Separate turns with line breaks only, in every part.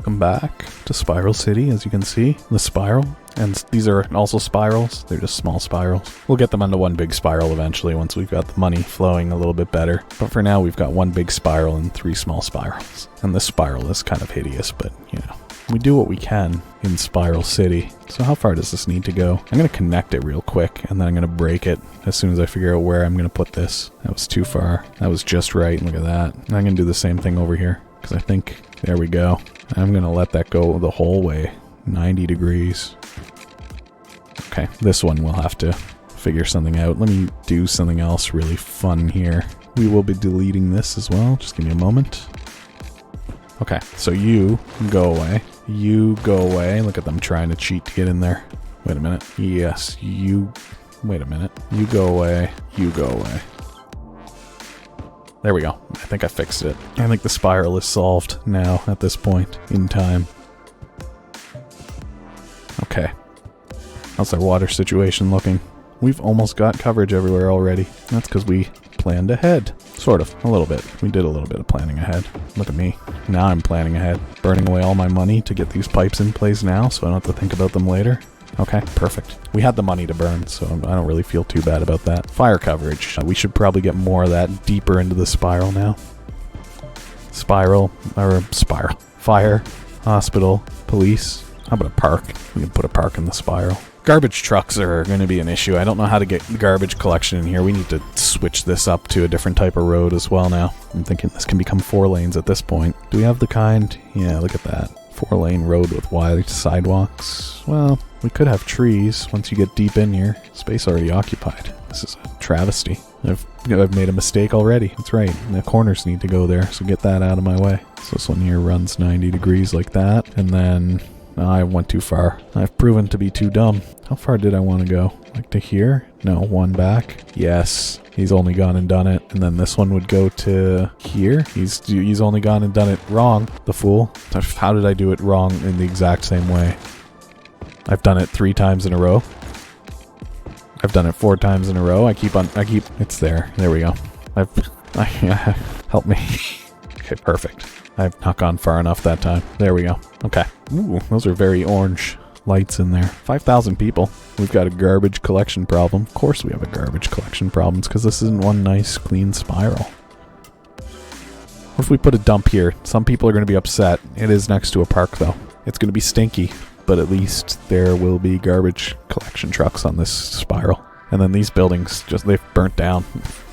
Welcome back to Spiral City, as you can see, the spiral. And these are also spirals, they're just small spirals. We'll get them onto one big spiral eventually once we've got the money flowing a little bit better. But for now, we've got one big spiral and 3 small spirals. And this spiral is kind of hideous, but you know, we do what we can in Spiral City. So how far does this need to go? I'm going to connect it real quick, and then I'm going to break it as soon as I figure out where I'm going to put this. That was too far. That was just right. Look at that. And I'm going to do the same thing over here, because I think, there we go. I'm going to let that go the whole way, 90 degrees. Okay, this one we'll have to figure something out. Let me do something else really fun here. We will be deleting this as well. Just give me a moment. Okay, so you go away. You go away. Look at them trying to cheat to get in there. Wait a minute. Yes, you... Wait a minute. You go away. You go away. There we go. I think I fixed it. I think the spiral is solved now at this point in time. Okay. How's our water situation looking? We've almost got coverage everywhere already. That's because we planned ahead. Sort of. A little bit. We did a little bit of planning ahead. Look at me. Now I'm planning ahead. Burning away all my money to get these pipes in place now so I don't have to think about them later. Okay, perfect. We had the money to burn, so I don't really feel too bad about that. Fire coverage. We should probably get more of that deeper into the spiral now. Spiral. Fire. Hospital. Police. How about a park? We can put a park in the spiral. Garbage trucks are going to be an issue. I don't know how to get garbage collection in here. We need to switch this up to a different type of road as well now. I'm thinking this can become 4 lanes at this point. Do we have the kind? Yeah, look at that. 4-lane road with wide sidewalks. Well, we could have trees once you get deep in here. Space already occupied. This is a travesty. I've made a mistake already. That's right. The corners need to go there, so get that out of my way. So this one here runs 90 degrees like that, and then... I went too far. I've proven to be too dumb. How far did I want to go? Like to here? No, 1 back. Yes. He's only gone and done it. And then this one would go to here. He's only gone and done it wrong. The fool. How did I do it wrong in the exact same way? I've done it 3 times in a row. I've done it 4 times in a row. It's there. There we go. Help me. Okay, perfect. I've not gone far enough that time. There we go. Okay. Ooh, those are very orange lights in there. 5,000 people. We've got a garbage collection problem. Of course we have a garbage collection problem. It's because this isn't one nice, clean spiral. What if we put a dump here? Some people are going to be upset. It is next to a park, though. It's going to be stinky, but at least there will be garbage collection trucks on this spiral. And then these buildings, they've burnt down.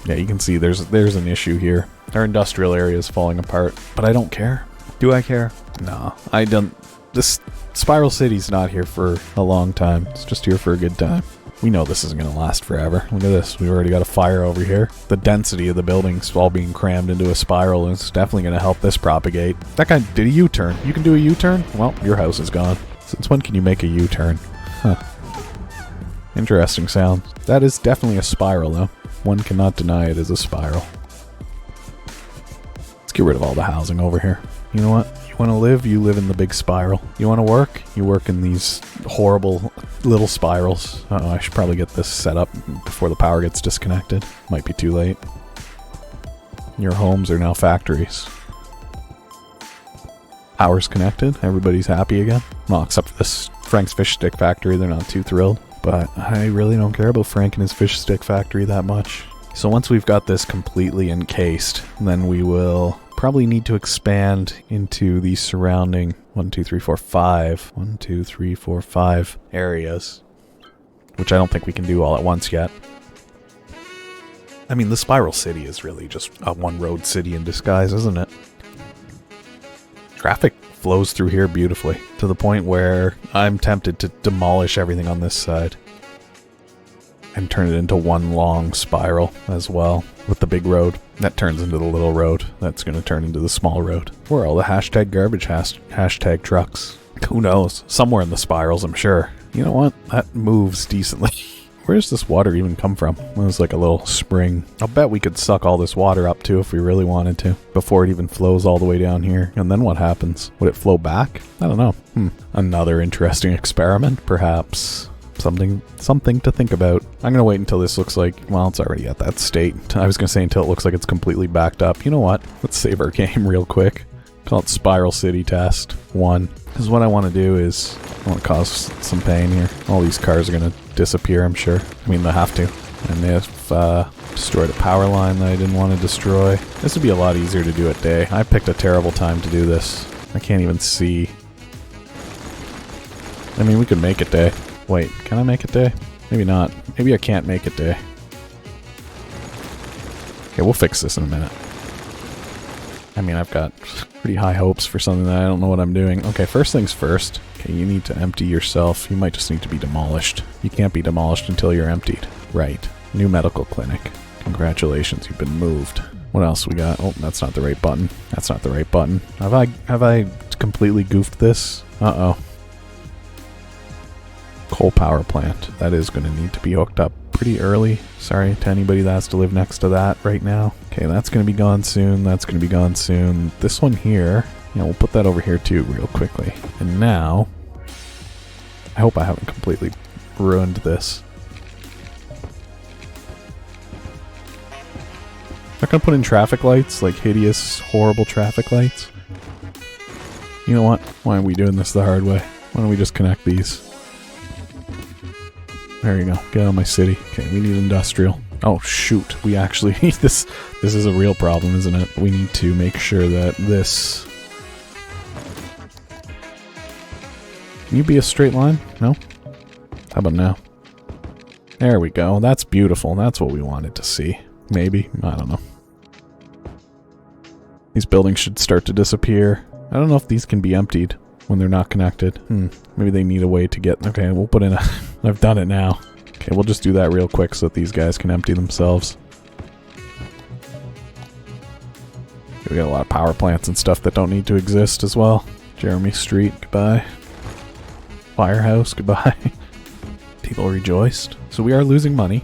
Yeah, you can see there's an issue here. Our industrial area is falling apart, but I don't care. Do I care? No, I don't. This Spiral City's not here for a long time. It's just here for a good time. We know this isn't going to last forever. Look at this. We've already got a fire over here. The density of the buildings all being crammed into a spiral is definitely going to help this propagate. That guy did a U-turn. You can do a U-turn? Well, your house is gone. Since when can you make a U-turn? Huh. Interesting sound. That is definitely a spiral, though. One cannot deny it is a spiral. Let's get rid of all the housing over here. You know what? You want to live? You live in the big spiral. You want to work? You work in these horrible little spirals. Uh-oh, I should probably get this set up before the power gets disconnected. Might be too late. Your homes are now factories. Power's connected. Everybody's happy again. Well, except for this Frank's Fish Stick Factory. They're not too thrilled. But I really don't care about Frank and his fish stick factory that much. So once we've got this completely encased, then we will probably need to expand into the surrounding 1, 2, 3, 4, 5. 1, 2, 3, 4, 5 areas. Which I don't think we can do all at once yet. I mean, the Spiral City is really just a one-road city in disguise, isn't it? Traffic flows through here beautifully, to the point where I'm tempted to demolish everything on this side and turn it into one long spiral as well, with the big road that turns into the little road that's going to turn into the small road. Where are all the hashtag garbage hashtag trucks? Who knows? Somewhere in the spirals, I'm sure. You know what? That moves decently. Where does this water even come from? It was like a little spring. I'll bet we could suck all this water up too if we really wanted to, before it even flows all the way down here. And then what happens? Would it flow back? I don't know. Another interesting experiment, perhaps. Something to think about. I'm going to wait until this looks like, well, it's already at that state. I was going to say until it looks like it's completely backed up. You know what? Let's save our game real quick. Call it Spiral City Test 1. Because what I want to do is, I want to cause some pain here. All these cars are going to disappear, I'm sure. I mean, they have to. And they've destroyed a power line that I didn't want to destroy. This would be a lot easier to do at day. I picked a terrible time to do this. I can't even see. I mean, we could make it day. Wait, can I make it day? Maybe not. Maybe I can't make it day. Okay, we'll fix this in a minute. I mean, I've got pretty high hopes for something that I don't know what I'm doing. Okay, first things first. Okay, you need to empty yourself. You might just need to be demolished. You can't be demolished until you're emptied. Right. New medical clinic. Congratulations, you've been moved. What else we got? Oh, that's not the right button. That's not the right button. Have I completely goofed this? Uh-oh. Coal power plant. That is going to need to be hooked up pretty early. Sorry to anybody that has to live next to that right now. Okay, that's going to be gone soon. That's going to be gone soon. This one here, yeah, we'll put that over here too real quickly. And now, I hope I haven't completely ruined this. I'm not going to put in traffic lights, like hideous, horrible traffic lights. You know what? Why aren't we doing this the hard way? Why don't we just connect these? There you go. Get out of my city. Okay, we need industrial. Oh, shoot. We actually need this. This is a real problem, isn't it? We need to make sure that this... Can you be a straight line? No? How about now? There we go. That's beautiful. That's what we wanted to see. Maybe. I don't know. These buildings should start to disappear. I don't know if these can be emptied when they're not connected. Maybe they need a way to get... Okay, we'll put in a... I've done it now. Okay, we'll just do that real quick so that these guys can empty themselves. We got a lot of power plants and stuff that don't need to exist as well. Jeremy Street, goodbye. Firehouse, goodbye. People rejoiced. So we are losing money.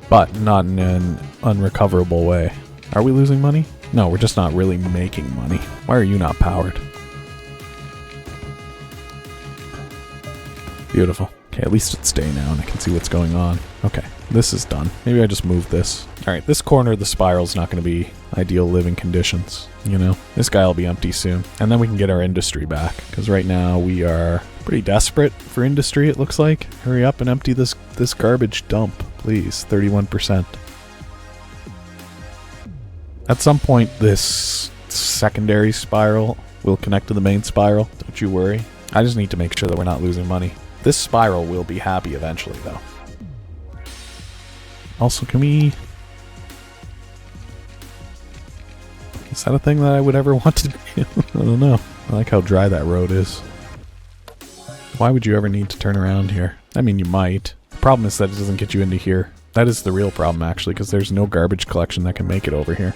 But not in an unrecoverable way. Are we losing money? No, we're just not really making money. Why are you not powered? Beautiful. Okay, at least it's day now and I can see what's going on. Okay, this is done. Maybe I just move this. Alright, this corner of the spiral's not going to be ideal living conditions, you know? This guy will be empty soon. And then we can get our industry back. Because right now we are pretty desperate for industry, it looks like. Hurry up and empty this garbage dump, please. 31%. At some point, this secondary spiral will connect to the main spiral. Don't you worry. I just need to make sure that we're not losing money. This spiral will be happy eventually, though. Also, can we... Is that a thing that I would ever want to do? I don't know. I like how dry that road is. Why would you ever need to turn around here? I mean, you might. The problem is that it doesn't get you into here. That is the real problem, actually, because there's no garbage collection that can make it over here.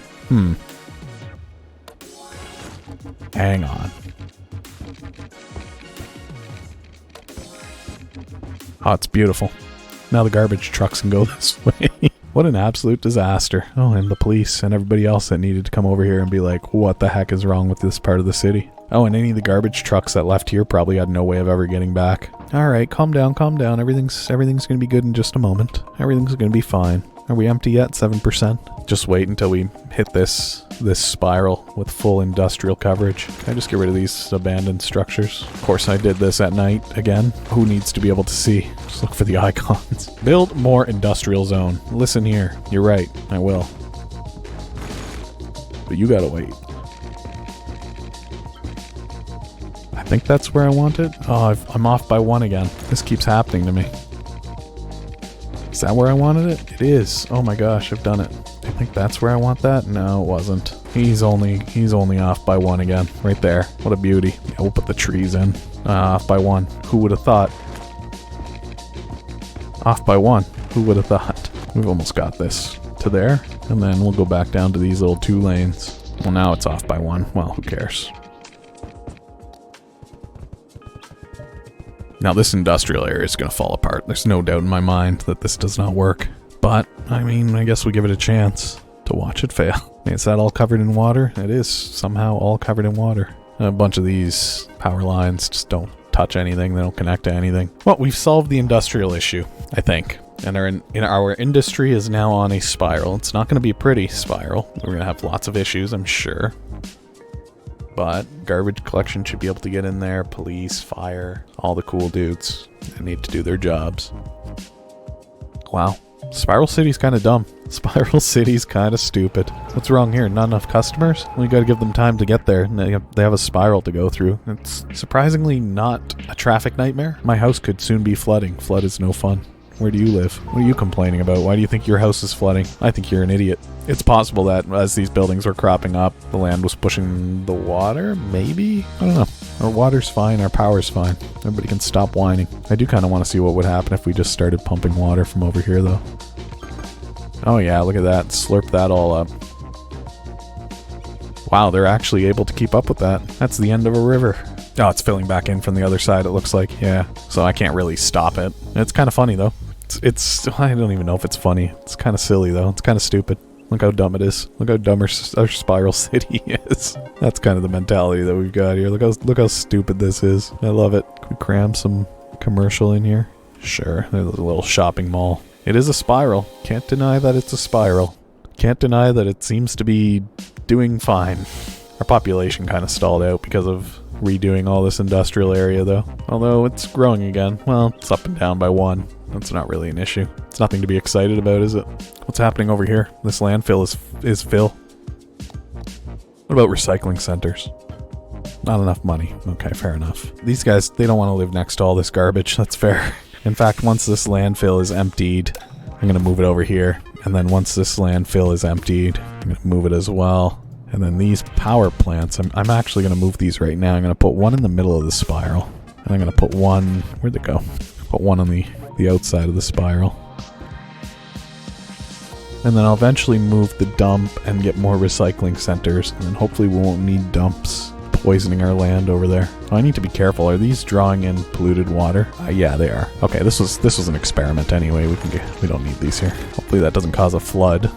Hang on. Oh, it's beautiful. Now the garbage trucks can go this way. What an absolute disaster. Oh, and the police and everybody else that needed to come over here and be like, what the heck is wrong with this part of the city? Oh, and any of the garbage trucks that left here probably had no way of ever getting back. Alright, calm down, calm down. Everything's gonna be good in just a moment. Everything's gonna be fine. Are we empty yet? 7%? Just wait until we hit this spiral with full industrial coverage. Can I just get rid of these abandoned structures? Of course I did this at night again. Who needs to be able to see? Just look for the icons. Build more industrial zone. Listen here. You're right. I will. But you gotta wait. I think that's where I want it. Oh, I'm off by 1 again. This keeps happening to me. Is that where I wanted it? It is. Oh my gosh, I've done it. I think that's where I want that. No, it wasn't. He's only off by 1 again. Right there. What a beauty. Yeah, we'll put the trees in. Off by 1. Who would have thought? Off by 1. Who would have thought? We've almost got this to there. And then we'll go back down to these little 2 lanes. Well, now it's off by 1. Well, who cares? Now this industrial area is going to fall apart. There's no doubt in my mind that this does not work. But, I mean, I guess we give it a chance to watch it fail. Is that all covered in water? It is somehow all covered in water. And a bunch of these power lines just don't touch anything. They don't connect to anything. Well, we've solved the industrial issue, I think. And our industry is now on a spiral. It's not going to be a pretty spiral. We're going to have lots of issues, I'm sure. But garbage collection should be able to get in there. Police, fire, all the cool dudes. They need to do their jobs. Wow. Spiral City's kind of dumb. Spiral City's kind of stupid. What's wrong here? Not enough customers? Well, you gotta give them time to get there. They have a spiral to go through. It's surprisingly not a traffic nightmare. My house could soon be flooding. Flood is no fun. Where do you live? What are you complaining about? Why do you think your house is flooding? I think you're an idiot. It's possible that as these buildings were cropping up, the land was pushing the water? Maybe? I don't know. Our water's fine. Our power's fine. Everybody can stop whining. I do kind of want to see what would happen if we just started pumping water from over here, though. Oh yeah, look at that. Slurp that all up. Wow, they're actually able to keep up with that. That's the end of a river. Oh, it's filling back in from the other side, it looks like. Yeah, so I can't really stop it. It's kind of funny, though. It's I don't even know if it's funny. It's kind of silly, though. It's kind of stupid. Look how dumb it is. Look how dumb our Spiral City is. That's kind of the mentality that we've got here. Look how stupid this is. I love it. Can we cram some commercial in here? Sure, there's a little shopping mall. It is a spiral. Can't deny that it's a spiral. Can't deny that it seems to be doing fine. Our population kind of stalled out because of redoing all this industrial area, though. Although it's growing again. Well, it's up and down by 1. That's not really an issue. It's nothing to be excited about, is it? What's happening over here? This landfill is fill. What about recycling centers? Not enough money. Okay, fair enough. These guys, they don't want to live next to all this garbage. That's fair. In fact, once this landfill is emptied, I'm going to move it over here. And then once this landfill is emptied, I'm going to move it as well. And then these power plants, I'm actually going to move these right now. I'm going to put one in the middle of the spiral. And I'm going to put one... Where'd it go? Put one on the outside of the spiral. And then I'll eventually move the dump and get more recycling centers. And then hopefully we won't need dumps poisoning our land over there. Oh, I need to be careful. Are these drawing in polluted water? Yeah, they are. Okay, this was an experiment anyway. We don't need these here. Hopefully that doesn't cause a flood.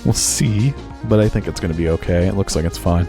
We'll see. But I think it's going to be okay. It looks like it's fine.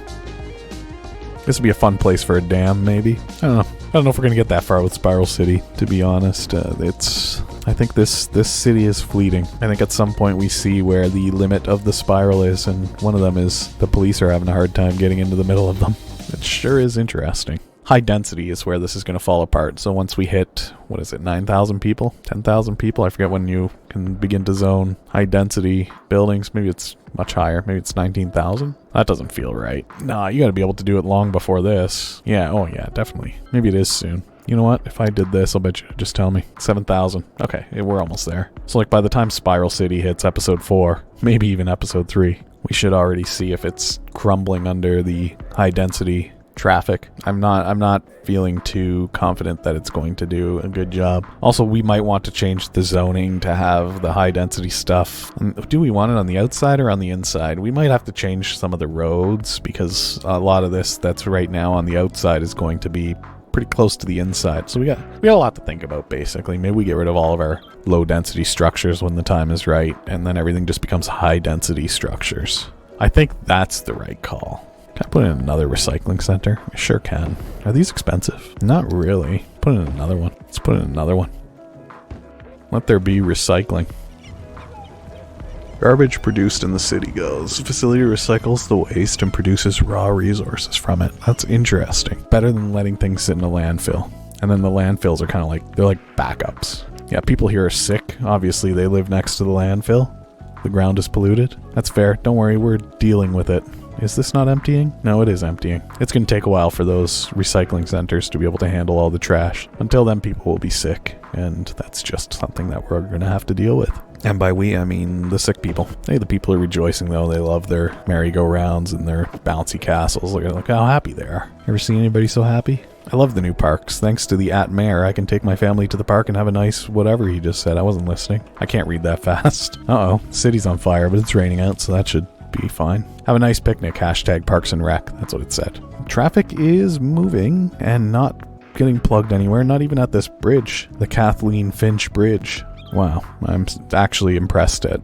This would be a fun place for a dam, maybe. I don't know. I don't know if we're going to get that far with Spiral City, to be honest. I think this city is fleeting. I think at some point we see where the limit of the spiral is, and one of them is the police are having a hard time getting into the middle of them. It sure is interesting. High density is where this is going to fall apart. So once we hit, 9,000 people? 10,000 people? I forget when you can begin to zone high density buildings. Maybe it's much higher. Maybe it's 19,000? That doesn't feel right. Nah, you got to be able to do it long before this. Yeah, oh yeah, definitely. Maybe it is soon. You know what? If I did this, I'll bet you just tell me. 7,000. Okay, we're almost there. So like by the time Spiral City hits episode 4, maybe even episode 3, we should already see if it's crumbling under the high density traffic. I'm not feeling too confident that it's going to do a good job. Also, we might want to change the zoning to have the high density stuff. Do we want it on the outside or on the inside? We might have to change some of the roads because a lot of this that's right now on the outside is going to be pretty close to the inside. So we got a lot to think about, basically. Maybe we get rid of all of our low density structures when the time is right, and then everything just becomes high density structures. I think that's the right call. Can I put in another recycling center? I sure can. Are these expensive? Not really. Put in another one. Let's put in another one. Let there be recycling. Garbage produced in the city goes. Facility recycles the waste and produces raw resources from it. That's interesting. Better than letting things sit in a landfill. And then the landfills are kind of they're like backups. Yeah, people here are sick. Obviously, they live next to the landfill. The ground is polluted. That's fair. Don't worry, we're dealing with it. Is this not emptying? No, it is emptying. It's going to take a while for those recycling centers to be able to handle all the trash. Until then, people will be sick, and that's just something that we're going to have to deal with. And by we, I mean the sick people. Hey, the people are rejoicing, though. They love their merry-go-rounds and their bouncy castles. Look how happy they are. Ever seen anybody so happy? I love the new parks. Thanks to the @mayor, I can take my family to the park and have a nice whatever he just said. I wasn't listening. I can't read that fast. Uh-oh. City's on fire, but it's raining out, so that should be fine. Have a nice picnic. #Parks and Rec. That's what it said. Traffic is moving and not getting plugged anywhere. Not even at this bridge. The Kathleen Finch Bridge. Wow. I'm actually impressed at...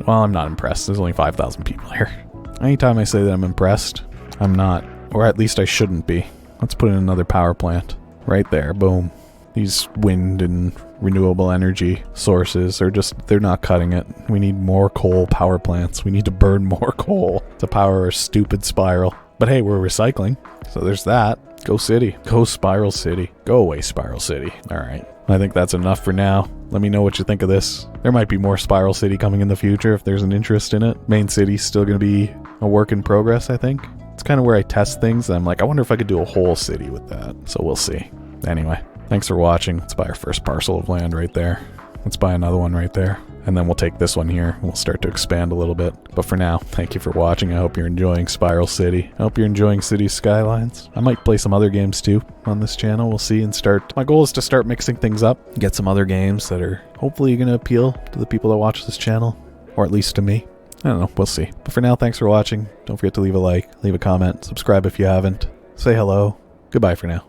Well, I'm not impressed. There's only 5,000 people here. Anytime I say that I'm impressed, I'm not. Or at least I shouldn't be. Let's put in another power plant. Right there. Boom. These wind and renewable energy sources are just, they're not cutting it. We need more coal power plants. We need to burn more coal to power our stupid spiral. But hey, we're recycling, so there's that. Go city. Go Spiral City. Go away, Spiral City. All right. I think that's enough for now. Let me know what you think of this. There might be more Spiral City coming in the future if there's an interest in it. Main city's still going to be a work in progress, I think. It's kind of where I test things, and I'm like, I wonder if I could do a whole city with that. So we'll see. Anyway, thanks for watching. Let's buy our first parcel of land right there. Let's buy another one right there. And then we'll take this one here and we'll start to expand a little bit. But for now, thank you for watching. I hope you're enjoying Spiral City. I hope you're enjoying City Skylines. I might play some other games too on this channel. We'll see and start. My goal is to start mixing things up, get some other games that are hopefully going to appeal to the people that watch this channel, or at least to me. I don't know. We'll see. But for now, thanks for watching. Don't forget to leave a like, leave a comment, subscribe if you haven't. Say hello. Goodbye for now.